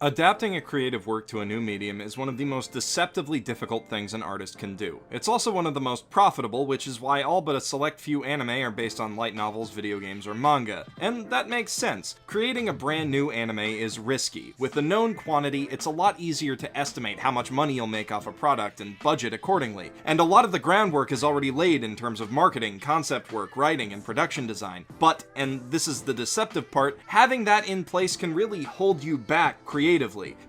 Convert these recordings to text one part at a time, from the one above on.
Adapting a creative work to a new medium is one of the most deceptively difficult things an artist can do. It's also one of the most profitable, which is why all but a select few anime are based on light novels, video games, or manga. And that makes sense. Creating a brand new anime is risky. With the known quantity, it's a lot easier to estimate how much money you'll make off a product and budget accordingly. And a lot of the groundwork is already laid in terms of marketing, concept work, writing, and production design. But, and this is the deceptive part, having that in place can really hold you back creatively,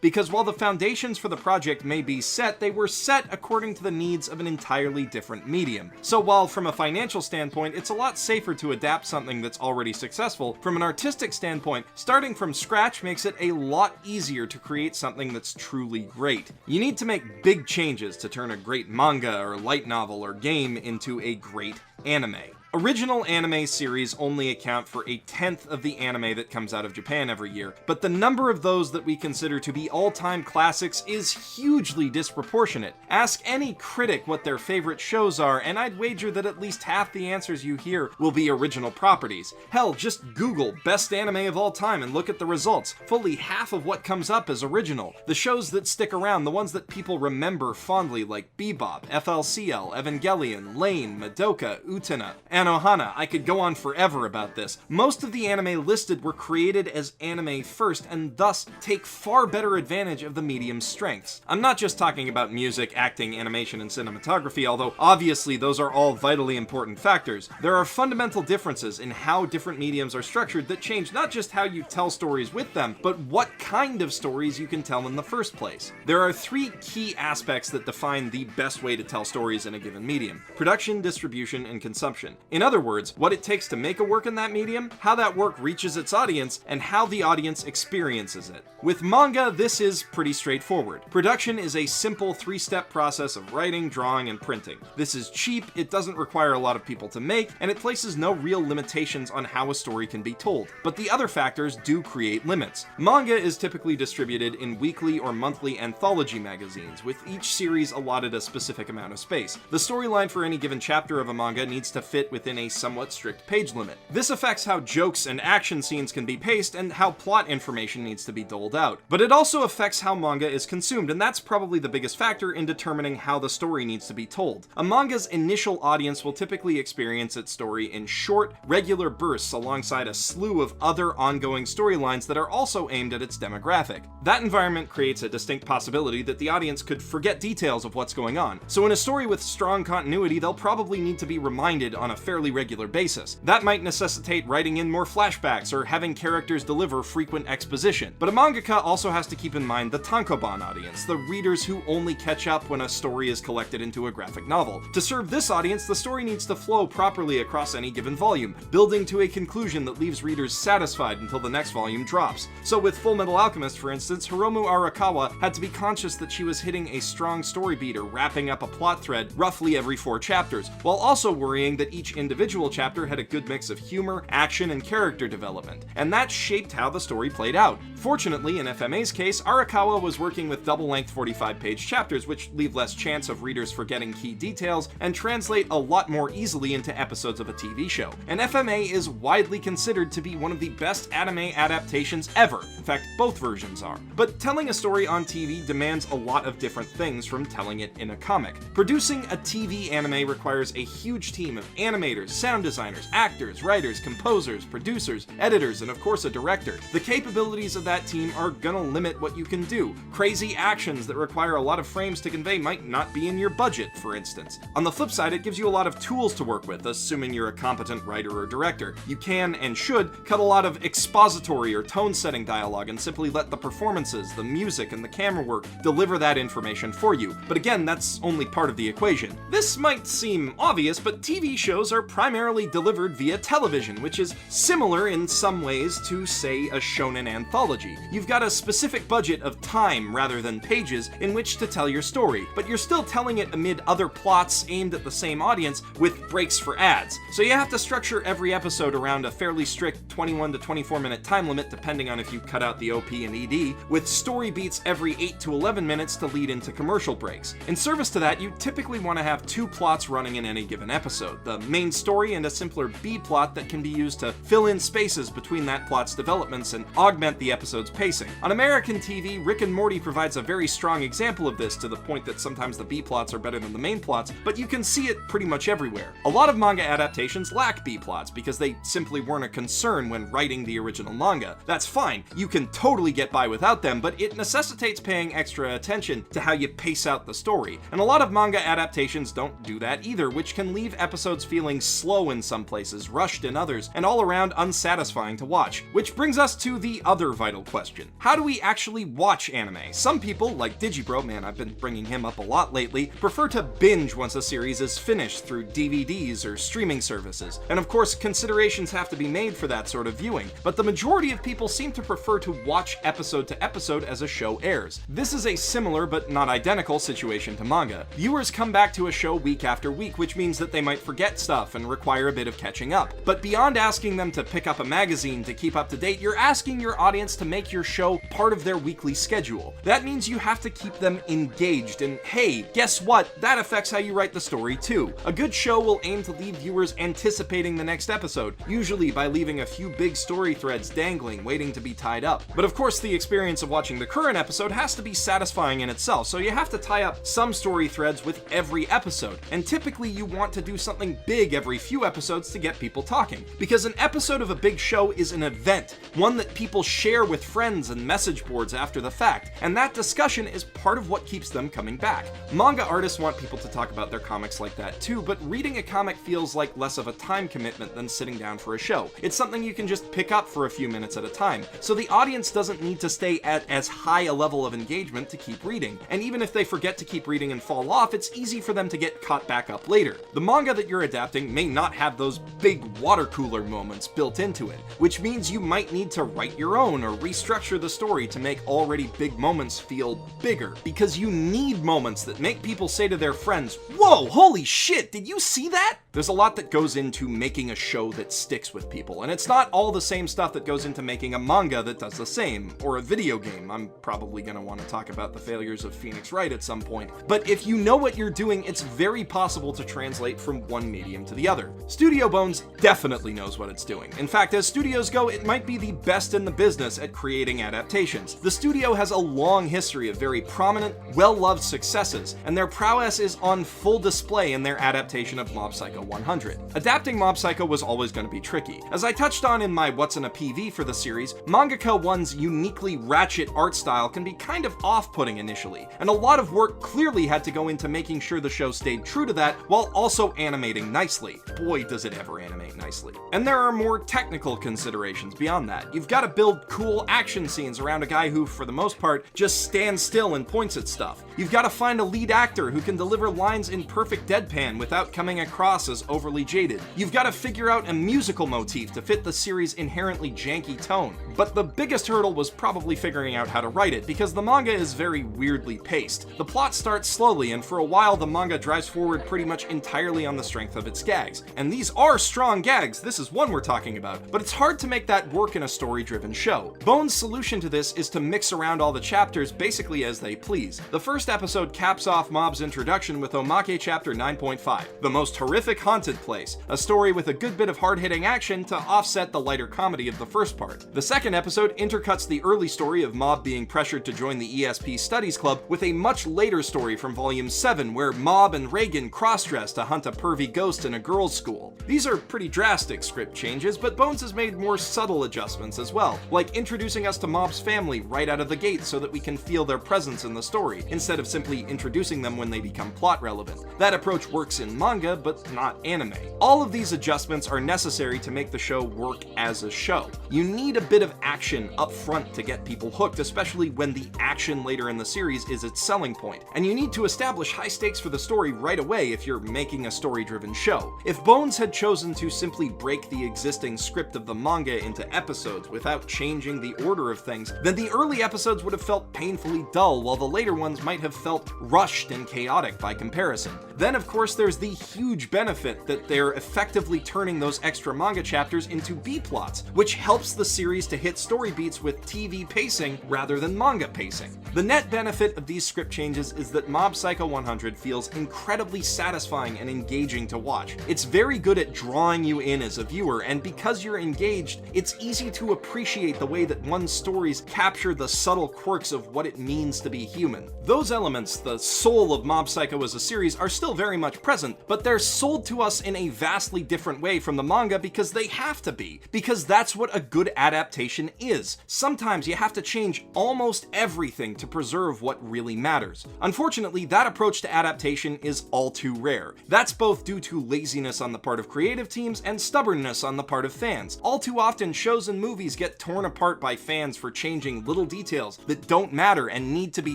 because while the foundations for the project may be set, they were set according to the needs of an entirely different medium. So while from a financial standpoint, it's a lot safer to adapt something that's already successful, from an artistic standpoint, starting from scratch makes it a lot easier to create something that's truly great. You need to make big changes to turn a great manga or light novel or game into a great anime. Original anime series only account for 1/10 of the anime that comes out of Japan every year, but the number of those that we consider to be all-time classics is hugely disproportionate. Ask any critic what their favorite shows are, and I'd wager that at least half the answers you hear will be original properties. Hell, just Google best anime of all time and look at the results. Fully half of what comes up is original. The shows that stick around, the ones that people remember fondly, like Bebop, FLCL, Evangelion, Lane, Madoka, Utena, Anohana. I could go on forever about this. Most of the anime listed were created as anime first, and thus take far better advantage of the medium's strengths. I'm not just talking about music, acting, animation, and cinematography, although obviously those are all vitally important factors. There are fundamental differences in how different mediums are structured that change not just how you tell stories with them, but what kind of stories you can tell in the first place. There are three key aspects that define the best way to tell stories in a given medium: production, distribution, and consumption. In other words, what it takes to make a work in that medium, how that work reaches its audience, and how the audience experiences it. With manga, this is pretty straightforward. Production is a simple 3-step process of writing, drawing, and printing. This is cheap, it doesn't require a lot of people to make, and it places no real limitations on how a story can be told. But the other factors do create limits. Manga is typically distributed in weekly or monthly anthology magazines, with each series allotted a specific amount of space. The storyline for any given chapter of a manga needs to fit within a somewhat strict page limit. This affects how jokes and action scenes can be paced and how plot information needs to be doled out. But it also affects how manga is consumed, and that's probably the biggest factor in determining how the story needs to be told. A manga's initial audience will typically experience its story in short, regular bursts alongside a slew of other ongoing storylines that are also aimed at its demographic. That environment creates a distinct possibility that the audience could forget details of what's going on. So in a story with strong continuity, they'll probably need to be reminded on a fairly regular basis. That might necessitate writing in more flashbacks or having characters deliver frequent exposition. But a mangaka also has to keep in mind the tankobon audience, the readers who only catch up when a story is collected into a graphic novel. To serve this audience, the story needs to flow properly across any given volume, building to a conclusion that leaves readers satisfied until the next volume drops. So with Fullmetal Alchemist, for instance, Hiromu Arakawa had to be conscious that she was hitting a strong story beat or wrapping up a plot thread roughly every 4 chapters, while also worrying that each individual chapter had a good mix of humor, action, and character development, and that shaped how the story played out. Fortunately, in FMA's case, Arakawa was working with double-length 45-page chapters, which leave less chance of readers forgetting key details and translate a lot more easily into episodes of a TV show. And FMA is widely considered to be one of the best anime adaptations ever. In fact, both versions are. But telling a story on TV demands a lot of different things from telling it in a comic. Producing a TV anime requires a huge team of animators, sound designers, actors, writers, composers, producers, editors, and of course a director. The capabilities of that team are gonna limit what you can do. Crazy actions that require a lot of frames to convey might not be in your budget, for instance. On the flip side, it gives you a lot of tools to work with, assuming you're a competent writer or director. You can, and should, cut a lot of expository or tone-setting dialogue and simply let the performances, the music, and the camera work deliver that information for you. But again, that's only part of the equation. This might seem obvious, but TV shows are primarily delivered via television, which is similar in some ways to, say, a shonen anthology. You've got a specific budget of time rather than pages in which to tell your story, but you're still telling it amid other plots aimed at the same audience with breaks for ads. So you have to structure every episode around a fairly strict 21 to 24 minute time limit depending on if you cut out the OP and ED, with story beats every 8 to 11 minutes to lead into commercial breaks. In service to that, you typically want to have 2 plots running in any given episode. The main main story and a simpler B-plot that can be used to fill in spaces between that plot's developments and augment the episode's pacing. On American TV, Rick and Morty provides a very strong example of this, to the point that sometimes the B-plots are better than the main plots, but you can see it pretty much everywhere. A lot of manga adaptations lack B-plots because they simply weren't a concern when writing the original manga. That's fine, you can totally get by without them, but it necessitates paying extra attention to how you pace out the story. And a lot of manga adaptations don't do that either, which can leave episodes feeling slow in some places, rushed in others, and all around unsatisfying to watch. Which brings us to the other vital question. How do we actually watch anime? Some people, like Digibro, man, I've been bringing him up a lot lately, prefer to binge once a series is finished through DVDs or streaming services. And of course, considerations have to be made for that sort of viewing, but the majority of people seem to prefer to watch episode to episode as a show airs. This is a similar but not identical situation to manga. Viewers come back to a show week after week, which means that they might forget stuff and require a bit of catching up. But beyond asking them to pick up a magazine to keep up to date, you're asking your audience to make your show part of their weekly schedule. That means you have to keep them engaged, and hey, guess what? That affects how you write the story too. A good show will aim to leave viewers anticipating the next episode, usually by leaving a few big story threads dangling, waiting to be tied up. But of course, the experience of watching the current episode has to be satisfying in itself, so you have to tie up some story threads with every episode, and typically you want to do something big every few episodes to get people talking, because an episode of a big show is an event, one that people share with friends and message boards after the fact, and that discussion is part of what keeps them coming back. Manga artists want people to talk about their comics like that too, but reading a comic feels like less of a time commitment than sitting down for a show. It's something you can just pick up for a few minutes at a time, so the audience doesn't need to stay at as high a level of engagement to keep reading, and even if they forget to keep reading and fall off, it's easy for them to get caught back up later. The manga that you're adapting may not have those big water cooler moments built into it, which means you might need to write your own or restructure the story to make already big moments feel bigger, because you need moments that make people say to their friends, "Whoa, holy shit, did you see that?" There's a lot that goes into making a show that sticks with people, and it's not all the same stuff that goes into making a manga that does the same, or a video game. I'm probably gonna want to talk about the failures of Phoenix Wright at some point, but if you know what you're doing, it's very possible to translate from one medium to the other. Studio Bones definitely knows what it's doing. In fact, as studios go, it might be the best in the business at creating adaptations. The studio has a long history of very prominent, well-loved successes, and their prowess is on full display in their adaptation of Mob Psycho 100. Adapting Mob Psycho was always going to be tricky. As I touched on in my What's in a PV for the series, Mangaka 1's uniquely ratchet art style can be kind of off-putting initially, and a lot of work clearly had to go into making sure the show stayed true to that while also animating nicely. Boy, does it ever animate nicely. And there are more technical considerations beyond that. You've got to build cool action scenes around a guy who, for the most part, just stands still and points at stuff. You've got to find a lead actor who can deliver lines in perfect deadpan without coming across as overly jaded. You've got to figure out a musical motif to fit the series' inherently janky tone. But the biggest hurdle was probably figuring out how to write it, because the manga is very weirdly paced. The plot starts slowly, and for a while the manga drives forward pretty much entirely on the strength of its gags. And these are strong gags, this is one we're talking about, but it's hard to make that work in a story-driven show. Bones' solution to this is to mix around all the chapters basically as they please. The first episode caps off Mob's introduction with Omake Chapter 9.5, the most horrific haunted place, a story with a good bit of hard-hitting action to offset the lighter comedy of the first part. The second episode intercuts the early story of Mob being pressured to join the ESP Studies Club with a much later story from Volume 7 where Mob and Reagan cross-dress to hunt a pervy ghost in a girls' school. These are pretty drastic script changes, but Bones has made more subtle adjustments as well, like introducing us to Mob's family right out of the gate so that we can feel their presence in the story, instead of simply introducing them when they become plot relevant. That approach works in manga, but not anime. All of these adjustments are necessary to make the show work as a show. You need a bit of action up front to get people hooked, especially when the action later in the series is its selling point. And you need to establish high stakes for the story right away if you're making a story-driven show. If Bones had chosen to simply break the existing script of the manga into episodes without changing the order of things, then the early episodes would have felt painfully dull, while the later ones might have felt rushed and chaotic by comparison. Then, of course, there's the huge benefit that they're effectively turning those extra manga chapters into B-plots, which helps the series to hit story beats with TV pacing rather than manga pacing. The net benefit of these script changes is that Mob Psycho 100 feels incredibly satisfying and engaging to watch. It's very good at drawing you in as a viewer, and because you're engaged, it's easy to appreciate the way that one's stories capture the subtle quirks of what it means to be human. Those elements, the soul of Mob Psycho as a series, are still very much present, but they're sold to us in a vastly different way from the manga because they have to be, because that's what a good adaptation is. Sometimes you have to change almost everything to preserve what really matters. Unfortunately, that approach to adaptation is all too rare. That's both due to laziness on the part of creative teams and stubbornness on the part of fans. All too often, shows and movies get torn apart by fans for changing little details that don't matter and need to be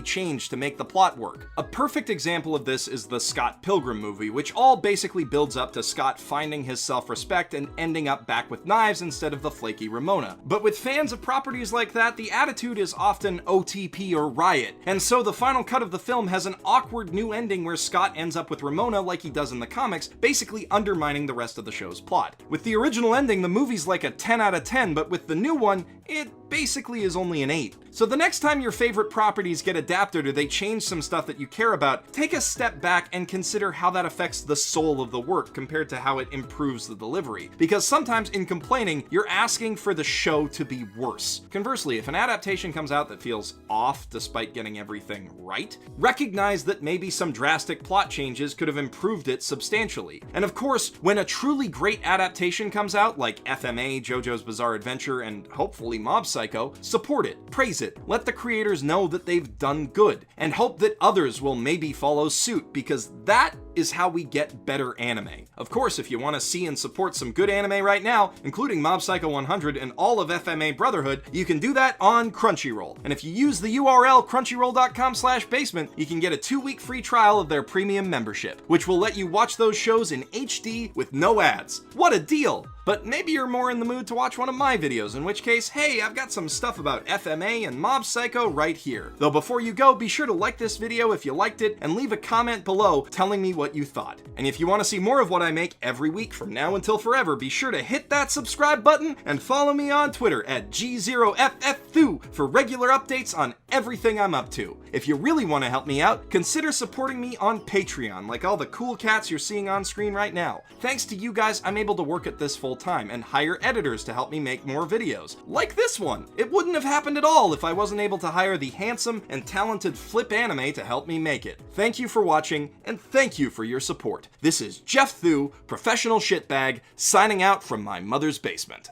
changed to make the plot work. A perfect example of this is the Scott Pilgrim movie, which all basically builds up to Scott finding his self-respect and ending up back with knives instead of the flaky Ramona. But with fans of properties like that, the attitude is often OTP or riot, and so the final cut of the film has an awkward new ending where Scott ends up with Ramona like he does in the comics, basically undermining the rest of the show's plot. With the original ending, the movie's like a 10 out of 10, but with the new one, it basically is only an 8. So the next time your favorite properties get adapted or they change some stuff that you care about, take a step back and consider how that affects the soul of the work compared to how it improves the delivery. Because sometimes in complaining, you're asking for the show to be worse. Conversely, if an adaptation comes out that feels off despite getting everything right, recognize that maybe some drastic plot changes could have improved it substantially. And of course, when a truly great adaptation comes out, like FMA, JoJo's Bizarre Adventure, and hopefully Mob Psycho, support it, praise it, let the creators know that they've done good, and hope that others will maybe follow suit, because that is how we get better anime. Of course, if you want to see and support some good anime right now, including Mob Psycho 100 and all of FMA Brotherhood, you can do that on Crunchyroll. And if you use the URL crunchyroll.com/basement, you can get a 2-week free trial of their premium membership, which will let you watch those shows in HD with no ads. What a deal! But maybe you're more in the mood to watch one of my videos, in which case, hey, I've got some stuff about FMA and Mob Psycho right here. Though before you go, be sure to like this video if you liked it, and leave a comment below telling me what you thought. And if you want to see more of what I make every week from now until forever, be sure to hit that subscribe button and follow me on Twitter at G0FFTHU for regular updates on everything I'm up to. If you really want to help me out, consider supporting me on Patreon, like all the cool cats you're seeing on screen right now. Thanks to you guys, I'm able to work at this full time and hire editors to help me make more videos. Like this one! It wouldn't have happened at all if I wasn't able to hire the handsome and talented Flip Anime to help me make it. Thank you for watching, and thank you for your support. This is Jeff Thu, professional shitbag, signing out from my mother's basement.